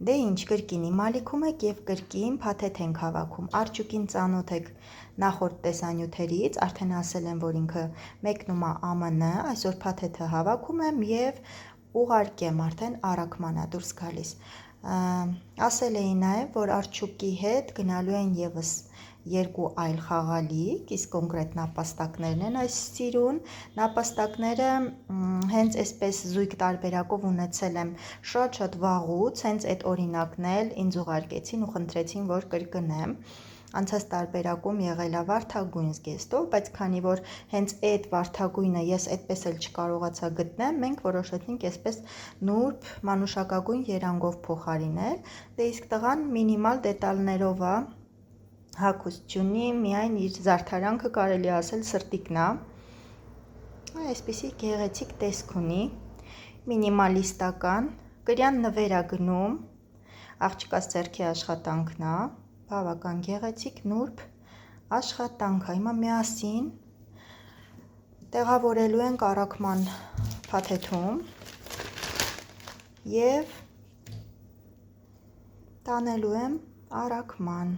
Դե ինչ կրկին իմալիքում եք և կրկին փաթեթ ենք հավաքում, արջուկին ծանոթ եք նախորդ տեսանյութերից, արդեն ասել եմ, որ ինքը մեկնում է ԱՄՆ, այսօր փաթեթը հավաքում եմ և ուղարկեմ, արդեն առաքման է դուրս գալիս։ Ասել էի նաև, որ արջուկի հետ գնալու են ևս երկու այլ խաղալիք, իսկ կոնկրետ նապաստակներն են այս սիրուն, նապաստակները հենց այսպես զույգ տարբերակով ունեցել եմ շատ վաղուց, հենց այդ օրինակն էլ ինձ ուղարկեցին ու խնդրեցին, որ կրկնեմ, անցած տարբերակում եղել է վարդագույն զգեստով, բայց քանի որ հենց այդ վարդագույնը ես այդպես էլ չկարողացա գտնել, մենք որոշեցինք այսպես նուրբ մանուշակագույն երանգով փոխարինել, դե իսկ տղան մինիմալ դետալներով է, հագուստ չունի, միայն իր զարդարանքը կարելի ասել սրտիկն է, այսպիսի գեղեցիկ տեսք ունի, մինիմալիստական, կրյան նվեր է գնում, աղջկաս ձեռքի աշխատանքն է, բավական գեղեցիկ նուրբ աշխատանք է, հիմա միասին տեղավորելու ենք առաքման փաթեթում և տանելու եմ առաքման։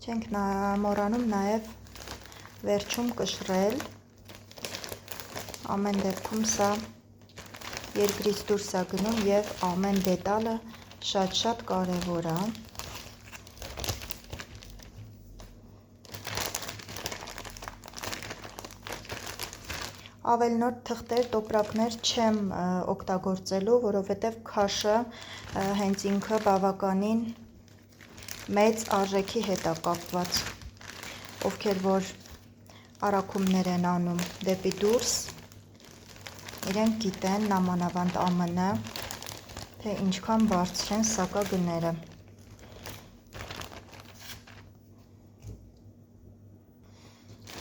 Չենք մոռանում նաև վերջում կշռել, ամեն դեպքում սա երկրից դուրս է գնում և ամեն դետալը շատ կարևոր է։ Ավելնորդ թղթեր, տոպրակներ չեմ օգտագործելու, որովհետև քաշը հենց ինքը բավականին մեծ արժեքի հետ է կապված, ովքեր որ առաքումներ են անում դեպի դուրս, իրենք գիտեն, նամանավանդ ԱՄՆ, թե ինչքան բարձր են սակագները։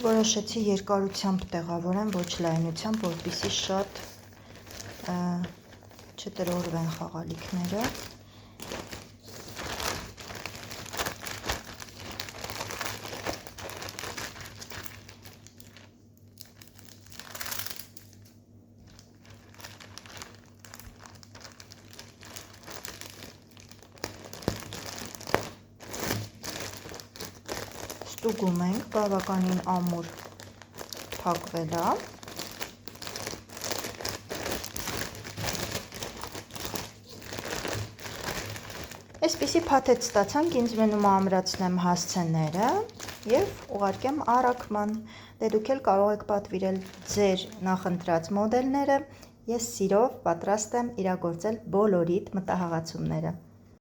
Որոշեցի երկարությամբ տեղավորեմ, ոչ լայնությամբ, որպեսզի շատ չտրորվեն խաղալիքները։ Ստուգում ենք, բավականին ամուր փակվել է։ Այսպիսի փաթեթ ստացանք, ինձ մնում է ամրացնեմ հասցեները և ուղարկեմ առաքման։ Դե դուք էլ կարող եք պատվիրել ձեր նախընտրած մոդելները, ես սիրով պատրաստ եմ իրագործել բոլորիդ մտահղացումները։